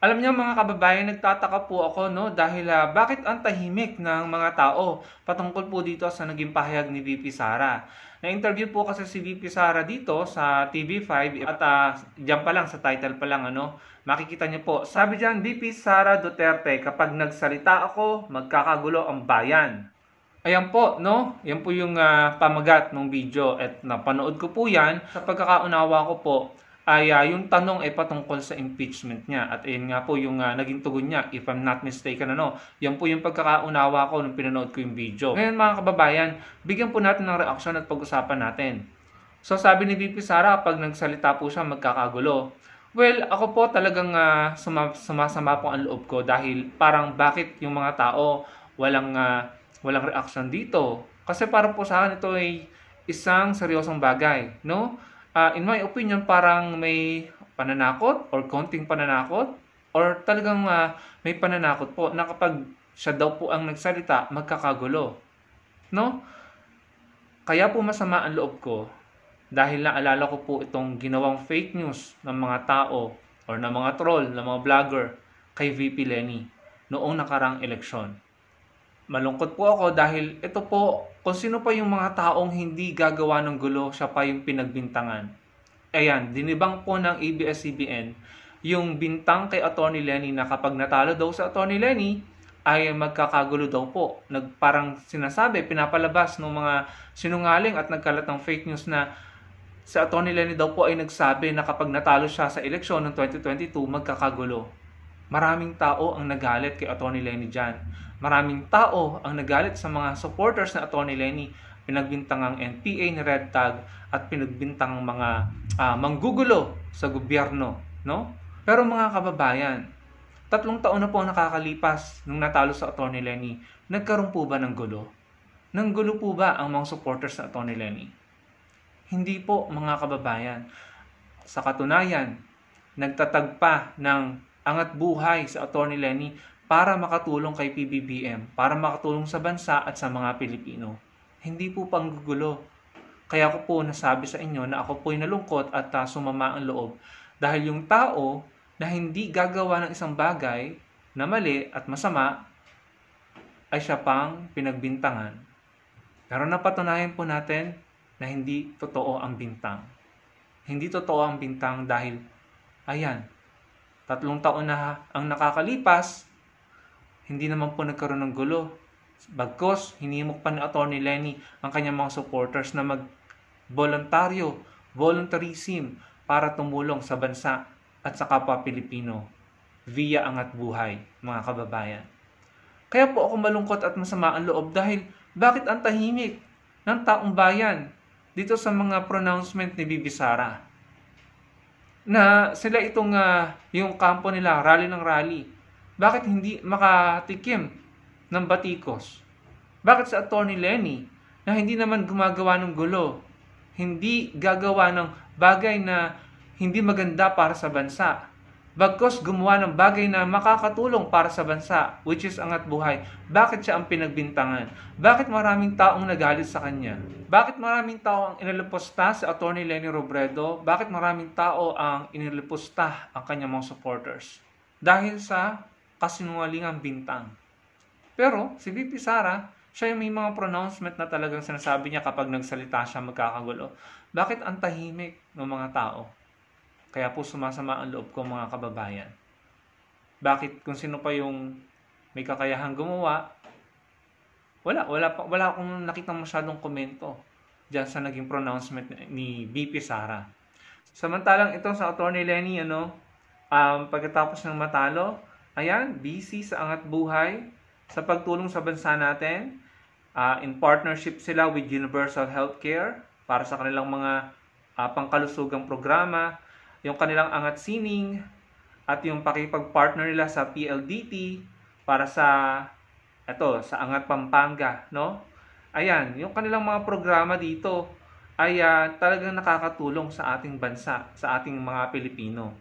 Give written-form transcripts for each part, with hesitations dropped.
Alam niyo mga kababayan, nagtataka po ako no dahil bakit ang tahimik ng mga tao patungkol po dito sa naging pahayag ni VP Sara. Na-interview po kasi si VP Sara dito sa TV5 at diyan pa lang sa title pa lang makikita niyo po. Sabi diyan, VP Sara Duterte, kapag nagsalita ako, magkakagulo ang bayan. Ayan po, no? Yan po yung pamagat ng video at napanood ko po yan. Sa pagkakaunawa ko po, ay yung tanong ay patungkol sa impeachment niya. At ayun nga po yung naging tugon niya, if I'm not mistaken, Yan po yung pagkakaunawa ko nung pinanood ko yung video. Ngayon mga kababayan, bigyan po natin ng reaksyon at pag-usapan natin. So sabi ni VP Sara, pag nagsalita po siya, magkakagulo. Well, ako po talagang sumasama po ang loob ko dahil parang bakit yung mga tao walang reaction dito. Kasi para po sa akin ito ay isang seryosong bagay, no? In my opinion, parang may pananakot or konting pananakot or talagang may pananakot po na kapag siya daw po ang nagsalita, magkakagulo, no? Kaya po masama ang loob ko dahil naalala ko po itong ginawang fake news ng mga tao or ng mga troll, ng mga vlogger kay VP Lenny noong nakarang eleksyon. Malungkot po ako dahil ito po, kung sino pa yung mga taong hindi gagawa ng gulo, siya pa yung pinagbintangan. Ayan, dinibang po ng ABS-CBN yung bintang kay Atty. Lenny na kapag natalo daw sa Atty. Lenny, ay magkakagulo daw po. Parang sinasabi, pinapalabas ng mga sinungaling at nagkalat ng fake news na si Atty. Lenny daw po ay nagsabi na kapag natalo siya sa eleksyon ng 2022, magkakagulo. Maraming tao ang nagalit kay Atty. Lenny dyan. Maraming tao ang nagalit sa mga supporters na Atty. Lenny. Pinagbintangang NPA ni Red Tag at pinagbintangang mga manggugulo sa gobyerno, no? Pero mga kababayan, 3 taon na po nakakalipas nung natalo sa Atty. Lenny. Nagkaroon po ba ng gulo? Nanggulo po ba ang mga supporters na Atty. Lenny? Hindi po mga kababayan. Sa katunayan, nagtatag pa ng angat buhay sa Atty. Lenny para makatulong kay PBBM, para makatulong sa bansa at sa mga Pilipino. Hindi po panggugulo. Kaya ko po nasabi sa inyo na ako po'y nalungkot at sumama ang loob dahil yung tao na hindi gagawa ng isang bagay na mali at masama ay siya pang pinagbintangan. Pero napatunayan po natin na hindi totoo ang bintang. Hindi totoo ang bintang dahil, ayan, 3 taon na ang nakakalipas, hindi naman po nagkaroon ng gulo. Bagkos, hinimok pa ni Atty. Lenny ang kanyang mga supporters na voluntarism para tumulong sa bansa at sa kapwa Pilipino via angat buhay, mga kababayan. Kaya po ako malungkot at masama ang loob dahil bakit ang tahimik ng taong bayan dito sa mga pronouncement ni VP Sara? Na sila itong yung kampo nila, rally ng rally. Bakit hindi makatikim ng batikos? Bakit sa Atty. Lenny na hindi naman gumagawa ng gulo, hindi gagawa ng bagay na hindi maganda para sa bansa, bagkos gumawa ng bagay na makakatulong para sa bansa, which is angat buhay, bakit siya ang pinagbintangan? Bakit maraming taong nagalit sa kanya? Bakit maraming tao ang inilipusta sa Atty. Lenny Robredo? Bakit maraming tao ang inilipusta ang kanyang mga supporters? Dahil sa kasinungalingang bintang. Pero si VP Sara, siya yung may mga pronouncement na talagang sinasabi niya kapag nagsalita siya magkakagulo. Bakit ang tahimik ng mga tao? Kaya po sumasama ang loob ko mga kababayan. Bakit kung sino pa yung may kakayahang gumawa, wala akong nakitang masyadong komento diyan sa naging pronouncement ni VP Sara. Samantalang ito sa Atty. Lenny, pagkatapos ng matalo, ayan, busy sa angat buhay, sa pagtulong sa bansa natin. In partnership sila with Universal Healthcare para sa kanilang mga pangkalusugang programa, yung kanilang angat sining, at yung pakipag-partner nila sa PLDT para sa Angat Pampanga, no? Ayan, yung kanilang mga programa dito ay talagang nakakatulong sa ating bansa, sa ating mga Pilipino.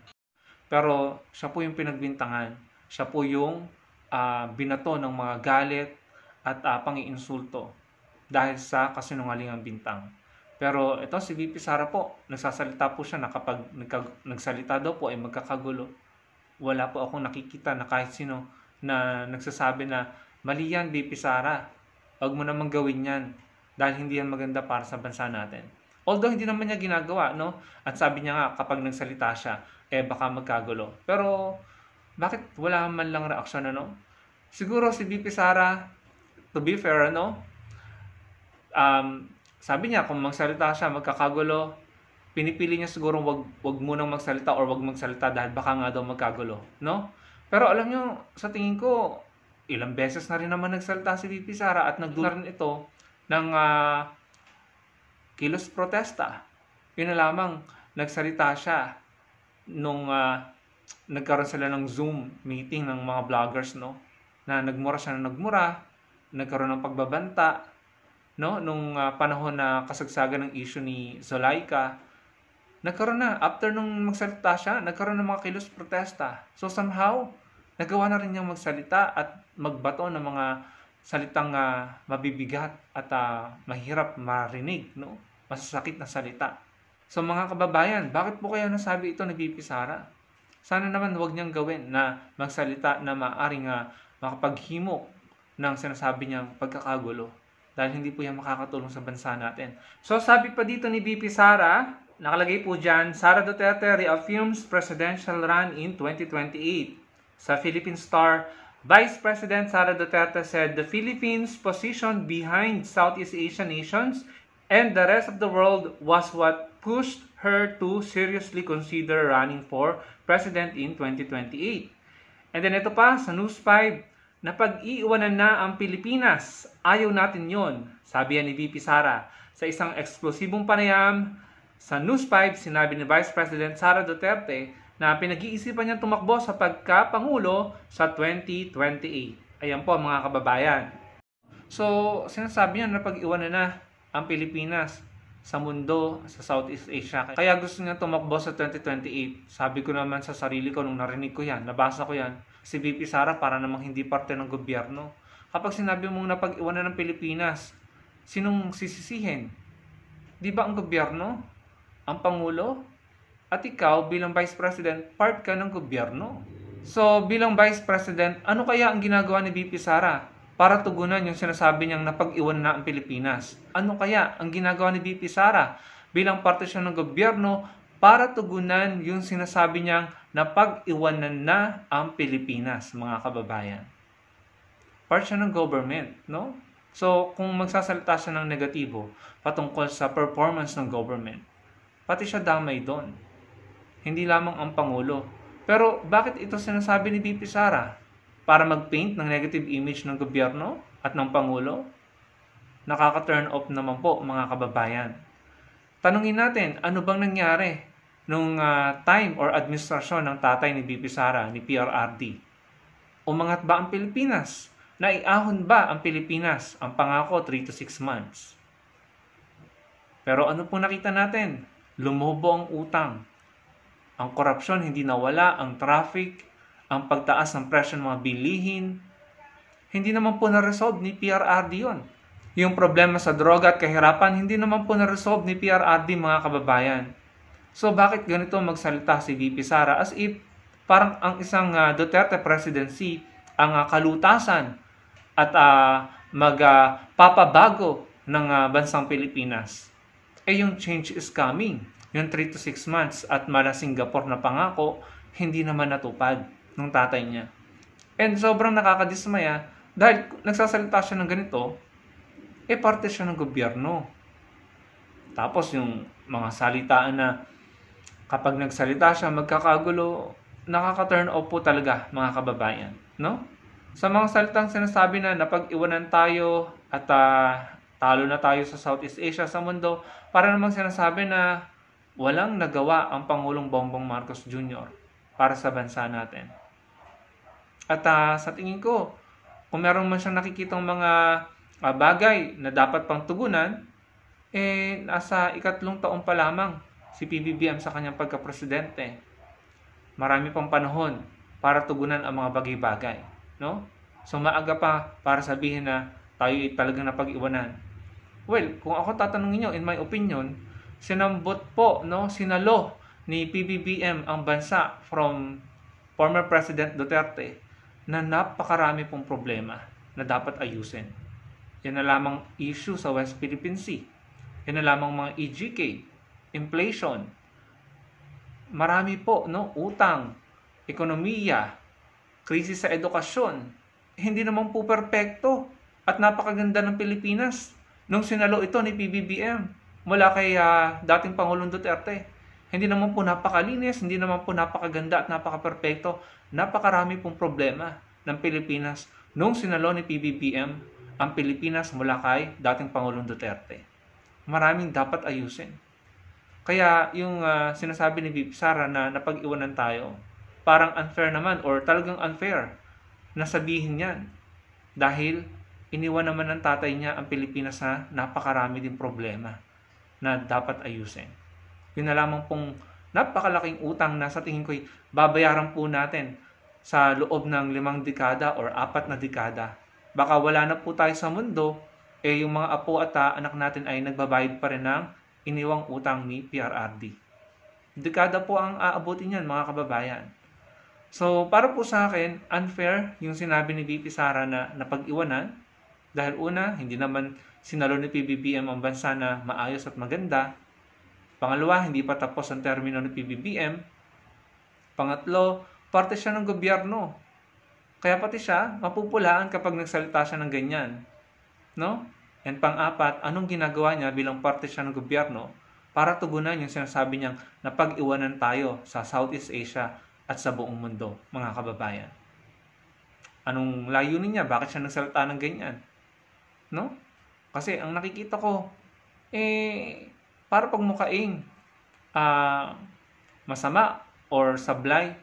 Pero siya po yung pinagbintangan. Siya po yung binato ng mga galit at pang-iinsulto dahil sa kasinungalingang bintang. Pero ito si VP Sara po, nagsasalita po siya na kapag nagsalita daw po ay magkakagulo. wala po akong nakikita na kahit sino na nagsasabi na mali yan, VP Sara. Huwag mo namang gawin yan dahil hindi yan maganda para sa bansa natin. Although hindi naman niya ginagawa, no? At sabi niya nga kapag nagsalita siya, baka magkagulo. Pero bakit wala man lang reaksyon, ano? Siguro si VP Sara, to be fair, ano? Sabi niya kung magsalita siya, magkakagulo, pinipili niya siguro wag munang magsalita or wag magsalita dahil baka nga daw magkagulo, no? Pero alam niyo, sa tingin ko, ilang beses na rin naman nagsalita si VP Sara at nagdula rin ito ng kilos protesta. Yun na lamang, nagsalita siya nung nagkaroon sila ng Zoom meeting ng mga vloggers, no? Na nagmura siya ng nagmura, nagkaroon ng pagbabanta, no? Nung panahon na kasagsagan ng issue ni Zulaika, nagkaroon na, after nung magsalita siya, nagkaroon ng mga kilos protesta. So somehow, nagawa na rin niyang magsalita at magbato ng mga salitang mabibigat at mahirap marinig, no? Masasakit na salita. So mga kababayan, bakit po kaya nasabi ito ni VP Sara? Sana naman huwag niyang gawin na magsalita na maaring makapaghimok ng sinasabi niyang pagkakagulo. Dahil hindi po yan makakatulong sa bansa natin. So sabi pa dito ni VP Sara, nakalagay po dyan, Sara Duterte reaffirms presidential run in 2028. Sa Philippine Star, Vice President Sara Duterte said the Philippines' position behind Southeast Asian nations and the rest of the world was what pushed her to seriously consider running for president in 2028. And then ito pa, sa News 5, na pag-iiwanan na ang Pilipinas. Ayaw natin yon, sabi yan ni VP Sara. Sa isang eksplosibong panayam, sa News 5, sinabi ni Vice President Sara Duterte na pinag-iisipan niyang tumakbo sa pagkapangulo sa 2028. Ayan po mga kababayan. So, sinasabi niya na pag-iwanan na ang Pilipinas sa mundo, sa Southeast Asia. Kaya gusto niya tumakbo sa 2028. Sabi ko naman sa sarili ko nung narinig ko yan, nabasa ko yan, si VP Sara para namang hindi parte ng gobyerno. Kapag sinabi mong napag-iwanan ng Pilipinas, sinong sisisihin? Di ba ang gobyerno? Ang Pangulo? At ikaw bilang Vice President, part ka ng gobyerno. So bilang Vice President, ano kaya ang ginagawa ni VP Sara para tugunan yung sinasabi niyang napag-iwanan na ang Pilipinas? Ano kaya ang ginagawa ni VP Sara bilang parte siya ng gobyerno para tugunan yung sinasabi niyang napag-iwanan na ang Pilipinas, mga kababayan? Part siya ng government, no? So, kung magsasalita siya ng negatibo patungkol sa performance ng government, pati siya damay doon. Hindi lamang ang Pangulo. Pero bakit ito sinasabi ni VP Sara? Para mag-paint ng negative image ng gobyerno at ng Pangulo? Nakaka-turn off naman po, mga kababayan. Tanungin natin, ano bang nangyari nung time or administrasyon ng tatay ni VP Sara, ni PRRD? Umangat ba ang Pilipinas? Naiahon ba ang Pilipinas? Ang pangako, 3 to 6 months. Pero ano pong nakita natin? Lumubo ang utang. Ang korupsyon hindi nawala, ang traffic, ang pagtaas ng presyo ng mga bilihin. Hindi naman po na-resolve ni PRRD yun. Yung problema sa droga at kahirapan, hindi naman po na-resolve ni PRRD, mga kababayan. So bakit ganito magsalita si VP Sara as if parang ang isang Duterte presidency ang kalutasan at magpapabago ng bansang Pilipinas? Yung change is coming. Yung 3 to 6 months at mala Singapore na pangako, hindi naman natupad ng tatay niya. And sobrang nakakadismaya dahil nagsasalita siya ng ganito, parte siya ng gobyerno. Tapos yung mga salitaan na kapag nagsalita siya magkakagulo, nakaka-turn off po talaga, mga kababayan, no? Sa mga salitang sinasabi na napag-iwanan tayo at talo na tayo sa Southeast Asia, sa mundo, para namang sinasabi na walang nagawa ang Pangulong Bongbong Marcos Jr. para sa bansa natin. At sa tingin ko, kung meron man siyang nakikitang mga bagay na dapat pang tugunan, nasa 3 taon pa lamang si PBBM sa kanyang pagka-presidente. Marami pang panahon para tugunan ang mga bagay-bagay, no? So maaga pa para sabihin na tayo ay talagang napag-iwanan. Well, kung ako tatanungin nyo, in my opinion, sinambot po, no, sinalo ni PBBM ang bansa from former President Duterte na napakarami pong problema na dapat ayusin. Yan na lamang issue sa West Philippine Sea. Yan na lamang mga EGK, inflation, marami po, no? Utang, ekonomiya, krisis sa edukasyon. Hindi naman po perpekto at napakaganda ng Pilipinas nung sinalo ito ni PBBM mula kay dating Pangulong Duterte. Hindi naman po napakalinis, hindi naman po napakaganda at napakaperpekto. Napakarami pong problema ng Pilipinas nung sinalo ni PBBM ang Pilipinas mula kay dating Pangulong Duterte. Maraming dapat ayusin. Kaya yung sinasabi ni VP Sara na napag-iwanan tayo, parang unfair naman or talagang unfair na sabihin yan. Dahil iniwan naman ng tatay niya ang Pilipinas na napakarami din problema na dapat ayusin. Yun na lamang pong napakalaking utang na sa tingin ko'y babayaran po natin sa loob ng 5 dekada or 4 na dekada. Baka wala na po tayo sa mundo, yung mga apo at anak natin ay nagbabayad pa rin ng iniwang utang ni PRRD. Dekada po ang aabutin yan, mga kababayan. So, para po sa akin, unfair yung sinabi ni VP Sara na napag-iwanan. Dahil una, hindi naman sinalo ni PBBM ang bansa na maayos at maganda. Pangalawa, hindi pa tapos ang termino ni PBBM. Pangatlo, parte siya ng gobyerno. Kaya pati siya, mapupulaan kapag nagsalita siya ng ganyan. No? And pang-apat, anong ginagawa niya bilang parte siya ng gobyerno para tugunan yung sinasabi niyang napag-iwanan tayo sa Southeast Asia at sa buong mundo, mga kababayan. Anong layunin niya? Bakit siya nagsalita ng ganyan? No? Kasi ang nakikita ko, para pagmukaing masama or sablay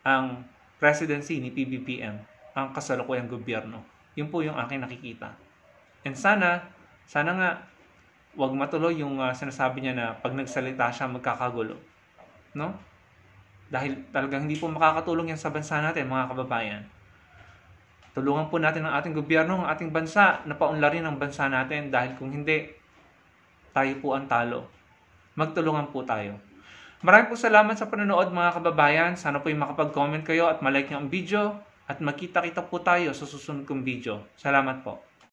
ang presidency ni PBBM, ang kasalukuyang gobyerno. Yun po yung aking nakikita. And sana nga, wag matuloy yung sinasabi niya na pag nagsalita siya magkakagulo. No? Dahil talagang hindi po makakatulong yan sa bansa natin, mga kababayan. Tulungan po natin ang ating gobyerno, ang ating bansa, na paunlarin ang bansa natin. Dahil kung hindi, tayo po ang talo. Magtulungan po tayo. Maraming po salamat sa panonood, mga kababayan. Sana po yung makapag-comment kayo at malike nyo ang video. At magkita-kita po tayo sa susunod kong video. Salamat po.